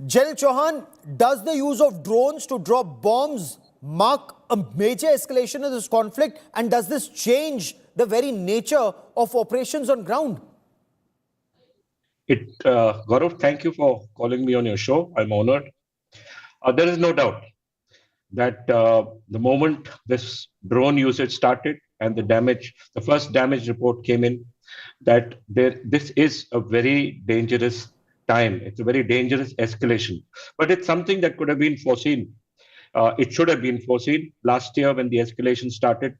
General Chauhan, does the use of drones to drop bombs mark a major escalation of this conflict, and does this change the very nature of operations on ground? Gaurav, thank you for calling me on your show. I'm honored. There is no doubt that the moment this drone usage started and the first damage report came in, that this is a very dangerous time. It's a very dangerous escalation. But it's something that could have been foreseen. It should have been foreseen last year when the escalation started.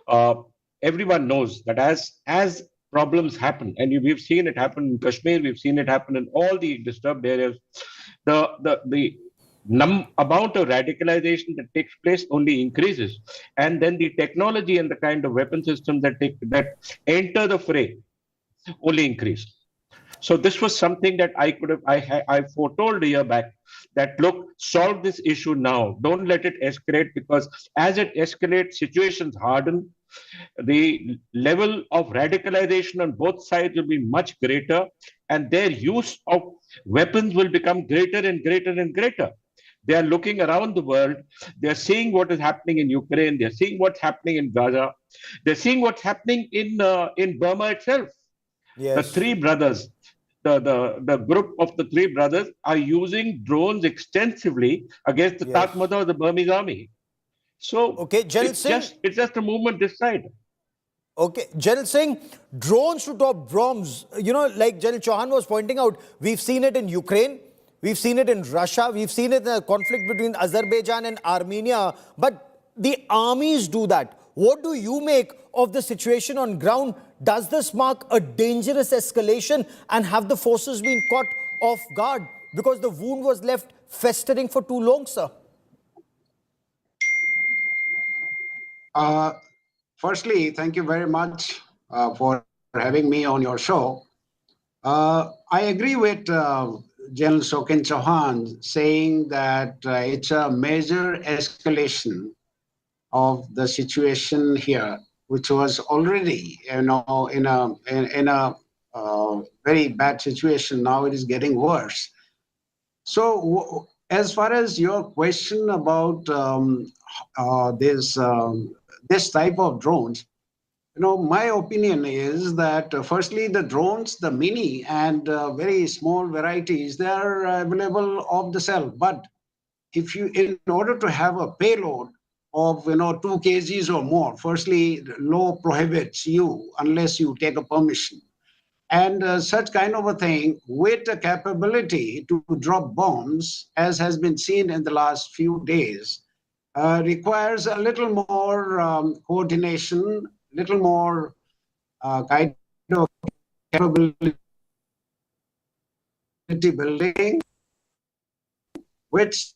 Uh, Everyone knows that as problems happen, and we've seen it happen in Kashmir, we've seen it happen in all the disturbed areas, the amount of radicalization that takes place only increases, and then the technology and the kind of weapon systems that enter the fray only increase. So this was something that I foretold a year back, that look, solve this issue now. Don't let it escalate, because as it escalates, situations harden. The level of radicalization on both sides will be much greater, and their use of weapons will become greater and greater and greater. They are looking around the world. They are seeing what is happening in Ukraine. They are seeing what's happening in Gaza. They're seeing what's happening in Burma itself. The Yes. three brothers, the group of the three brothers are using drones extensively against the Yes. Tatmadaw of the Burmese army. So Okay, General Singh. it's just a movement this side. Okay, General Singh, drones to drop bombs, like General Chauhan was pointing out, we've seen it in Ukraine, we've seen it in Russia, we've seen it in the conflict between Azerbaijan and Armenia, but the armies do that. What do you make of the situation on ground? Does this mark a dangerous escalation, and have the forces been caught off guard because the wound was left festering for too long, sir? Firstly, thank you very much for having me on your show. I agree with General Shokin Chauhan saying that it's a major escalation of the situation here, which was already, in a very bad situation. Now it is getting worse. So, as far as your question about this type of drones, my opinion is that firstly, the drones, the mini and very small varieties, they are available off the shelf. But in order to have a payload of 2 kgs or more, firstly, law prohibits you unless you take a permission. And such kind of a thing with a capability to drop bombs, as has been seen in the last few days, requires a little more coordination, little more kind of capability building, which,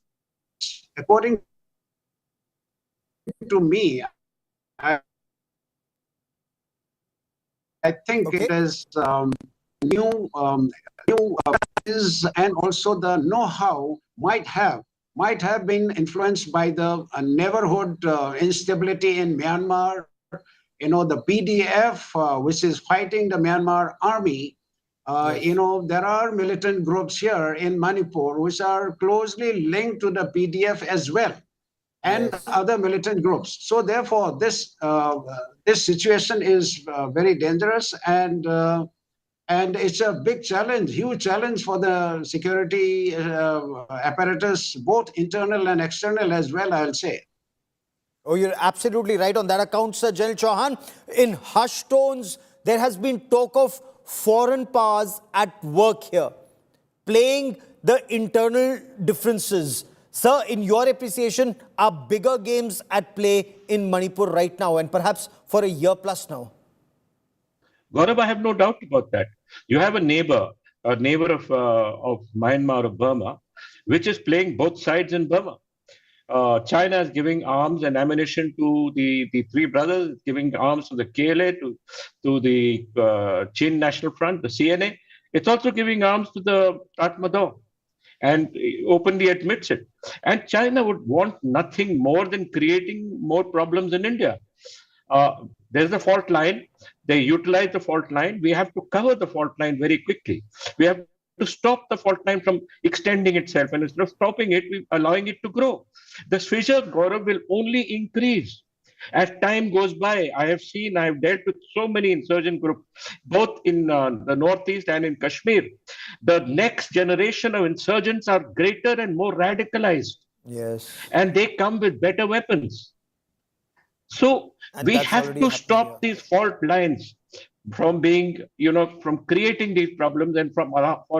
according to me, I think it is new, and also the know-how might have been influenced by the neighborhood instability in Myanmar. The PDF, which is fighting the Myanmar army. Yes. There are militant groups here in Manipur which are closely linked to the PDF as well, and Yes. other militant groups. So therefore, this situation is very dangerous, and it's a big challenge, huge challenge for the security apparatus, both internal and external as well, I'll say. Oh, you're absolutely right on that account, Sir. General Chauhan. In hushed tones, there has been talk of foreign powers at work here, playing the internal differences. Sir, in your appreciation, are bigger games at play in Manipur right now, and perhaps for a year plus now? Gaurav, I have no doubt about that. You have a neighbor of Myanmar, of Burma, which is playing both sides in Burma. China is giving arms and ammunition to the three brothers, giving arms to the KLA, to the Chin National Front, the CNA. It's also giving arms to the Tatmadaw, and openly admits it. And China would want nothing more than creating more problems in India. There's a fault line. They utilize the fault line. We have to cover the fault line very quickly. We have to stop the fault line from extending itself. And instead of stopping it, we're allowing it to grow. This fissure, Gaurav, will only increase as time goes by. I've dealt with so many insurgent groups, both in the Northeast and in Kashmir. The next generation of insurgents are greater and more radicalized. Yes. And they come with better weapons. So And we that's have already to happening stop here. these fault lines from being, from creating these problems, and for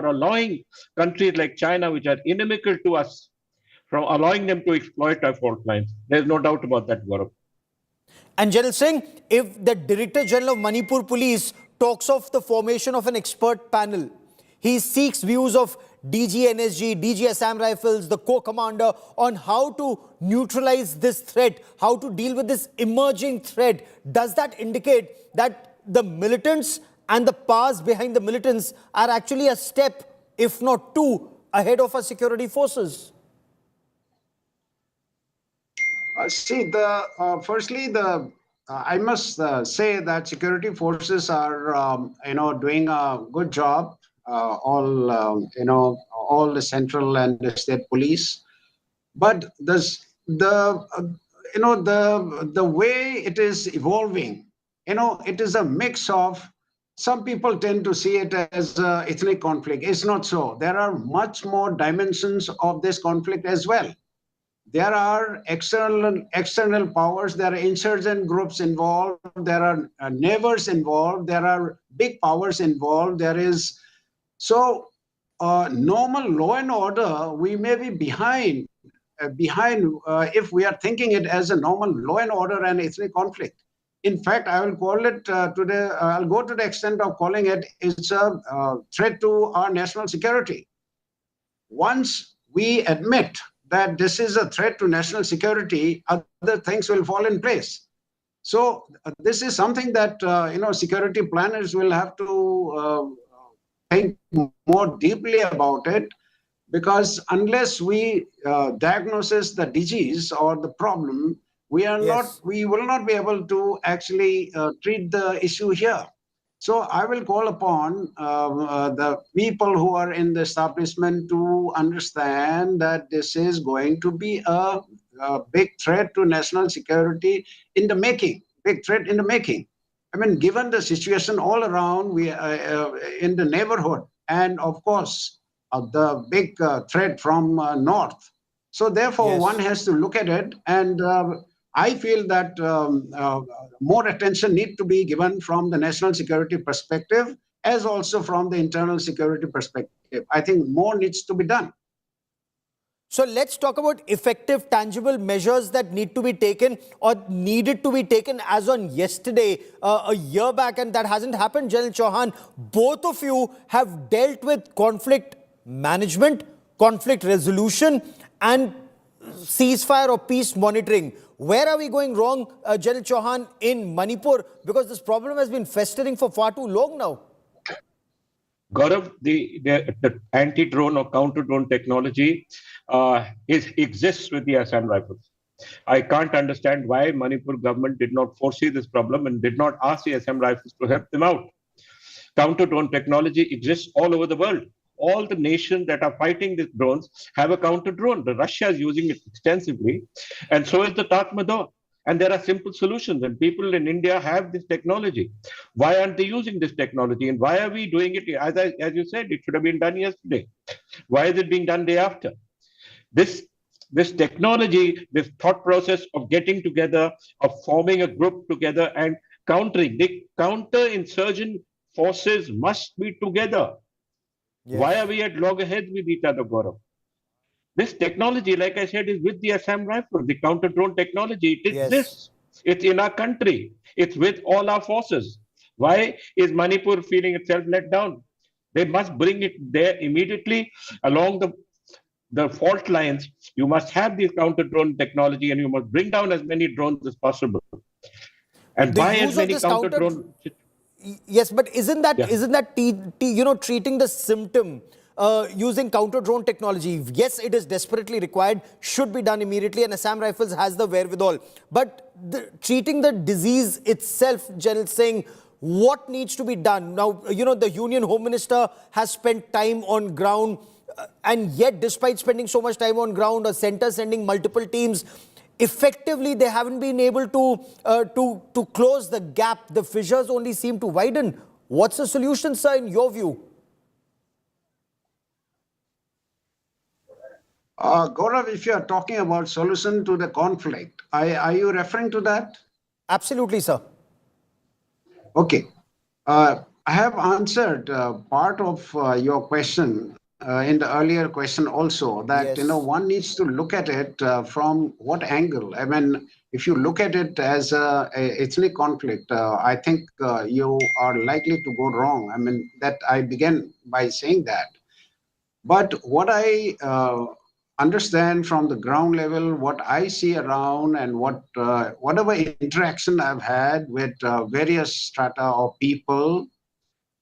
allowing countries like China, which are inimical to us, from allowing them to exploit our fault lines. There's no doubt about that, Gaurav. And General Singh, if the Director General of Manipur Police talks of the formation of an expert panel, he seeks views of DG NSG, DG Assam Rifles, the co-commander on how to neutralize this threat, how to deal with this emerging threat. Does that indicate that the militants and the powers behind the militants are actually a step, if not two, ahead of our security forces? I must say that security forces are, doing a good job. All the central and the state police, but the way it is evolving, it is a mix of. Some people tend to see it as ethnic conflict. It's not so. There are much more dimensions of this conflict as well. There are external powers, there are insurgent groups involved, there are neighbors involved, there are big powers involved. Normal law and order, we may be behind if we are thinking it as a normal law and order and ethnic conflict. In fact, I will call it today, I'll go to the extent of calling it's a threat to our national security. Once we admit that this is a threat to national security, other things will fall in place. So this is something that security planners will have to think more deeply about it, because unless we diagnose the disease or the problem, we will not be able to actually treat the issue here. So I will call upon the people who are in the establishment to understand that this is going to be a big threat to national security in the making, big threat in the making. I mean, given the situation all around, we in the neighborhood, and of course, the big threat from north. So therefore, Yes. one has to look at it, and I feel that more attention needs to be given from the national security perspective, as also from the internal security perspective. I think more needs to be done. So let's talk about effective, tangible measures that need to be taken or needed to be taken as on yesterday, a year back, and that hasn't happened. General Chauhan, both of you have dealt with conflict management, conflict resolution, and ceasefire or peace monitoring. Where are we going wrong, General Chauhan, in Manipur? Because this problem has been festering for far too long now. Gaurav, the anti-drone or counter-drone technology exists with the Assam Rifles. I can't understand why Manipur government did not foresee this problem and did not ask the Assam Rifles to help them out. Counter-drone technology exists all over the world. All the nations that are fighting these drones have a counter-drone. Russia is using it extensively, and so is the Tatmadaw. And there are simple solutions, and people in India have this technology. Why aren't they using this technology? And why are we doing it? As you said, it should have been done yesterday. Why is it being done day after? This technology, this thought process of getting together, of forming a group together and countering, the counter-insurgent forces must be together. Yes. Why are we at loggerheads with each other, Gaurav? This technology, like I said, is with the Assam Rifle, the counter-drone technology. It exists. Yes. It's in our country. It's with all our forces. Why is Manipur feeling itself let down? They must bring it there immediately along the fault lines. You must have this counter-drone technology, and you must bring down as many drones as possible. And The why use as of many this counter-drone... Yes, but isn't that Yeah. treating the symptom using counter-drone technology? Yes, it is desperately required, should be done immediately, and Assam Rifles has the wherewithal. But treating the disease itself, General Singh, What needs to be done? Now, the Union Home Minister has spent time on ground, and yet, despite spending so much time on ground, a centre sending multiple teams, effectively, they haven't been able to close the gap. The fissures only seem to widen. What's the solution, sir, in your view? Gaurav, if you are talking about solution to the conflict, are you referring to that? Absolutely, sir. Okay. I have answered part of your question in the earlier question also, that Yes. one needs to look at it from what angle. I mean, if you look at it as a ethnic conflict, I think you are likely to go wrong. I mean, that I began by saying that. But what I understand from the ground level, what I see around, and whatever interaction I've had with various strata of people,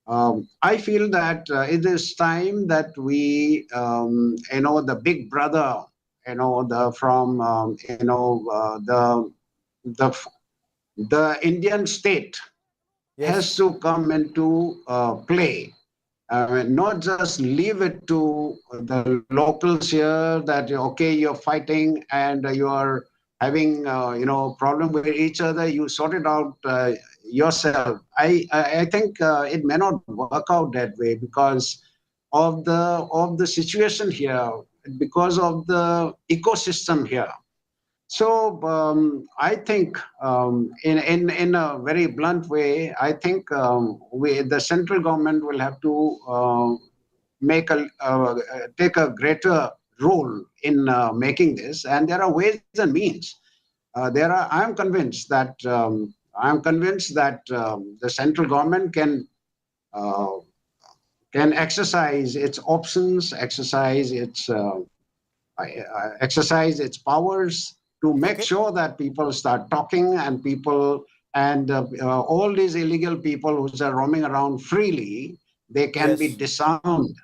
I feel that it is time that we, the big brother, the Indian state Yes. has to come into play. Not just leave it to the locals here that, okay, you're fighting and you are having, problem with each other, you sort it out yourself. I think it may not work out that way because of the situation here, because of the ecosystem here. So I think, in a very blunt way, I think the central government will have to take a greater role in making this, and there are ways and means. I am convinced that the central government can exercise its options, exercise its powers to make sure that people start talking, and all these illegal people who are roaming around freely, they can be Yes. disarmed.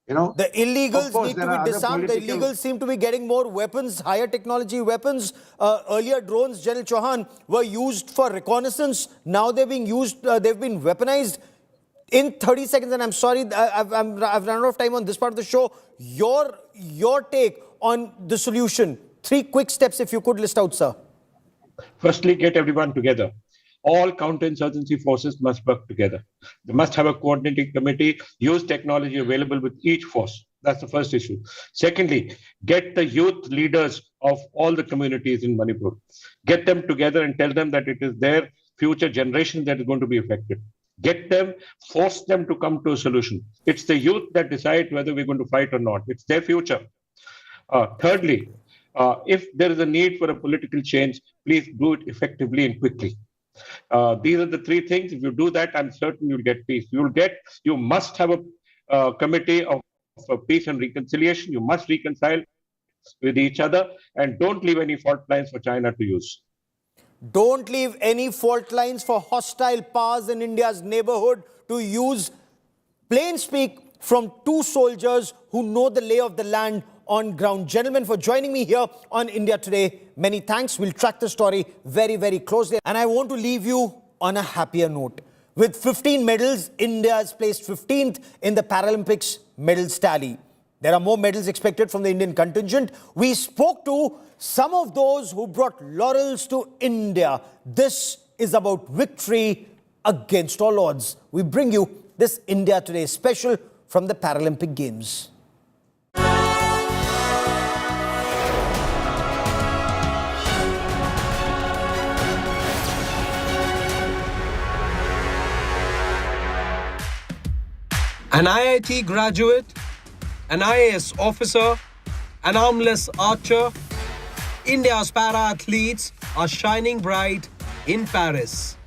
The illegals Of course, need to there be are other disarmed. The political. illegals seem to be getting more weapons, higher technology weapons. Earlier, drones, General Chauhan, were used for reconnaissance. Now they're being used, they've been weaponized. In 30 seconds, and I'm sorry, I've run out of time on this part of the show. Your take on the solution. 3 quick steps, if you could list out, sir. Firstly, get everyone together. All counterinsurgency forces must work together. They must have a coordinating committee, use technology available with each force. That's the first issue. Secondly, get the youth leaders of all the communities in Manipur. Get them together and tell them that it is their future generation that is going to be affected. Get them, force them to come to a solution. It's the youth that decide whether we're going to fight or not. It's their future. Thirdly, if there is a need for a political change, please do it effectively and quickly. These are the 3 things. If you do that, I'm certain you'll get peace. You must have a committee of peace and reconciliation. You must reconcile with each other, and don't leave any fault lines for China to use. Don't leave any fault lines for hostile powers in India's neighborhood to use. Plain speak from 2 soldiers who know the lay of the land on ground. Gentlemen, for joining me here on India Today, many thanks. We'll track the story very, very closely. And I want to leave you on a happier note. With 15 medals, India is placed 15th in the Paralympics medals tally. There are more medals expected from the Indian contingent. We spoke to some of those who brought laurels to India. This is about victory against all odds. We bring you this India Today special from the Paralympic Games. An IIT graduate, an IAS officer, an armless archer, India's para-athletes are shining bright in Paris.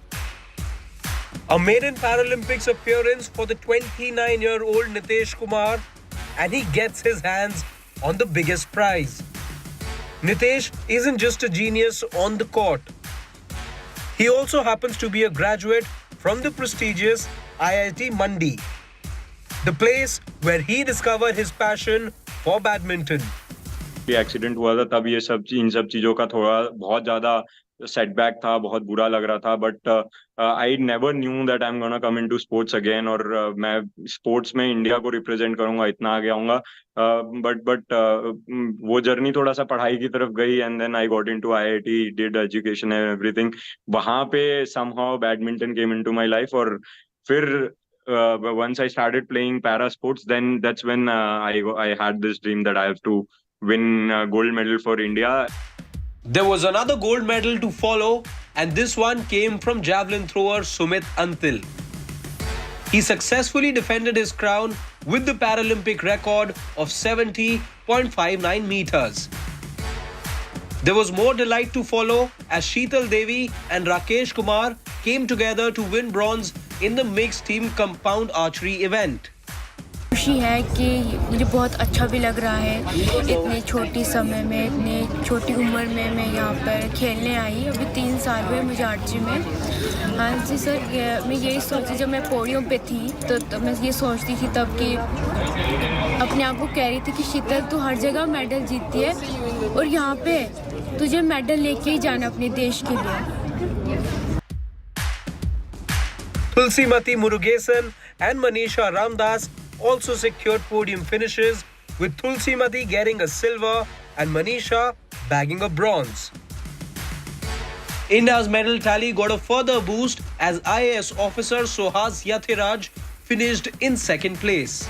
A maiden Paralympics appearance for the 29-year-old Nitesh Kumar, and he gets his hands on the biggest prize. Nitesh isn't just a genius on the court. He also happens to be a graduate from the prestigious IIT Mandi, the place where he discovered his passion for badminton. Accident हुआ था तब इन सब चीज़ों का थोड़ा बहुत ज़्यादा setback था, बहुत बुरा लग रहा था, but I never knew that I am gonna come into sports again, और मैं स्पोर्ट्स में इंडिया को रिप्रेजेंट करूंगा, इतना आगे आऊंगा। बट वो जर्नी थोड़ा सा पढ़ाई की तरफ गई, and then I got into IIT, did education and everything. वहां पे somehow badminton came into my life, और फिर once I started playing para sports, then that's when I had this dream that I have to win gold medal for India. There was another gold medal to follow, and this one came from javelin thrower Sumit Antil. He successfully defended his crown with the Paralympic record of 70.59 meters. There was more delight to follow as Sheetal Devi and Rakesh Kumar came together to win bronze in the mixed team compound archery event. खुशी है कि मुझे बहुत अच्छा भी लग रहा है, इतने छोटी समय में, इतने छोटी उम्र में मैं यहाँ पर खेलने आई। अभी 3 साल हुए मुझे आर्चरी में। हाँ जी सर, मैं यही सोची, जब मैं पोडियम पे थी तो मैं ये सोचती थी तब कि अपने आप को कह रही थी कि शीतल, तू हर जगह मेडल जीतती है और यहाँ पे तुझे मेडल लेके ही जाना अपने देश के लिए। Tulsimati Murugesan and Manisha Ramdas also secured podium finishes, with Tulsimati getting a silver and Manisha bagging a bronze. India's medal tally got a further boost as IAS officer Sohas Yathiraj finished in second place.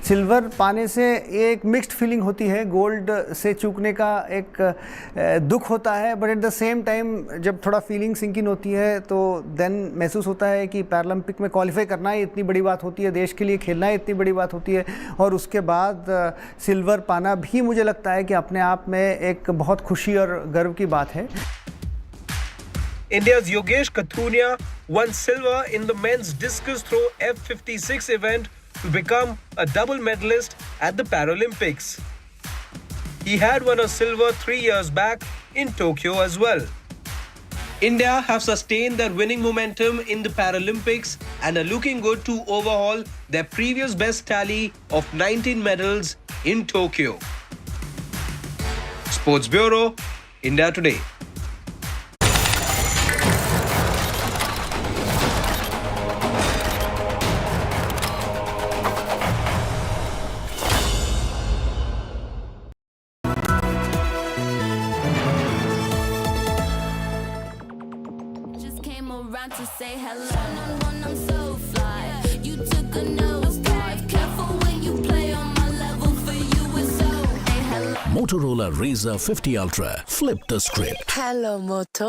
Silver पाने से एक mixed feeling होती है, gold से चूकने का एक दुख होता है, but at the same time जब थोड़ा फीलिंग सिंक इन होती है तो देन महसूस होता है कि पैरालंपिक में क्वालिफाई करना ही इतनी बड़ी बात होती है, देश के लिए खेलना ही इतनी बड़ी बात होती है, और उसके बाद सिल्वर पाना भी मुझे लगता है कि अपने आप में एक बहुत खुशी और गर्व की बात है। India's Yogesh Kathunia won silver in the men's discus throw F56 event to become a double medalist at the Paralympics. He had won a silver 3 years back in Tokyo as well. India have sustained their winning momentum in the Paralympics and are looking good to overhaul their previous best tally of 19 medals in Tokyo. Sports Bureau, India Today. To say hello, I'm so fly. You took a nosedive. Careful when you play on my level. For you it's so. Hey, hello. Motorola Razr 50 Ultra. Flip the script. Hello, Moto.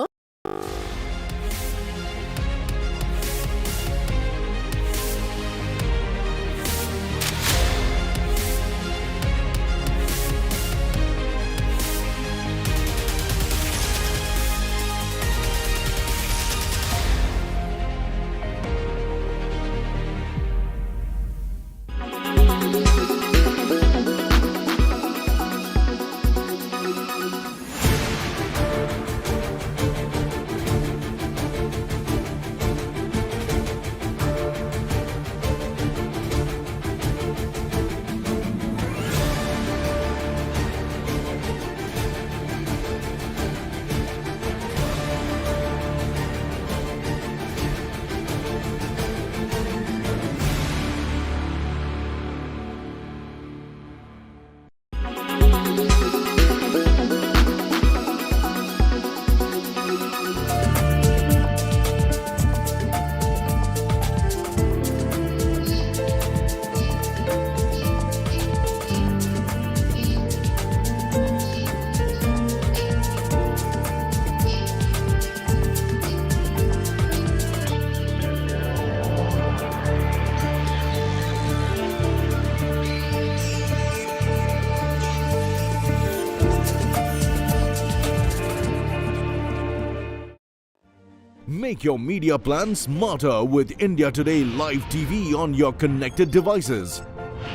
Make your media plan smarter with India Today Live TV on your connected devices.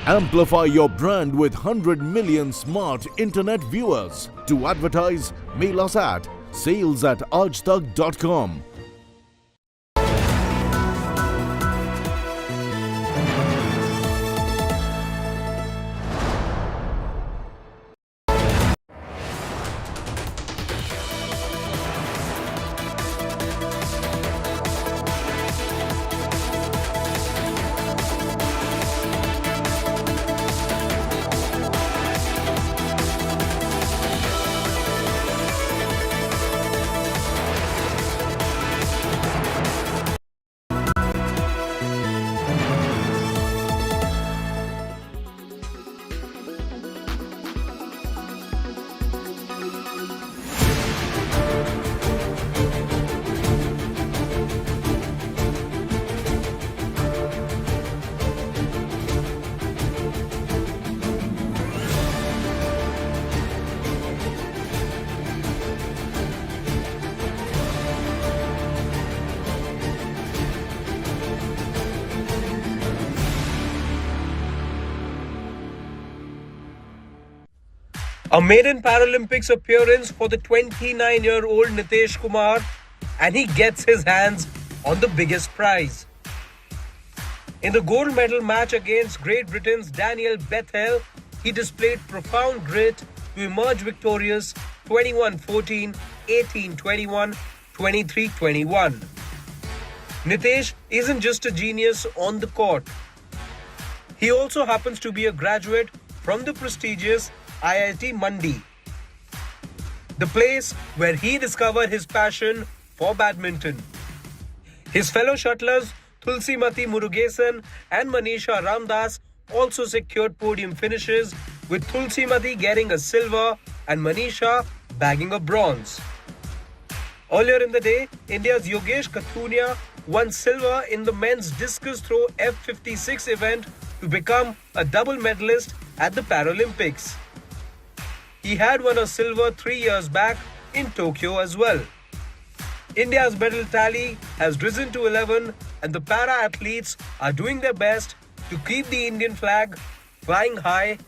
Amplify your brand with 100 million smart internet viewers. To advertise, mail us at sales@aajtak.com. A maiden Paralympics appearance for the 29-year-old Nitesh Kumar, and he gets his hands on the biggest prize. In the gold medal match against Great Britain's Daniel Bethel, he displayed profound grit to emerge victorious 21-14, 18-21, 23-21. Nitesh isn't just a genius on the court. He also happens to be a graduate from the prestigious IIT Mandi, the place where he discovered his passion for badminton. His fellow shuttlers Tulsimati Murugesan and Manisha Ramdas also secured podium finishes, with Tulsimati getting a silver and Manisha bagging a bronze. Earlier in the day, India's Yogesh Kathunia won silver in the men's discus throw F56 event to become a double medalist at the Paralympics. He had won a silver 3 years back in Tokyo as well. India's medal tally has risen to 11, and the para athletes are doing their best to keep the Indian flag flying high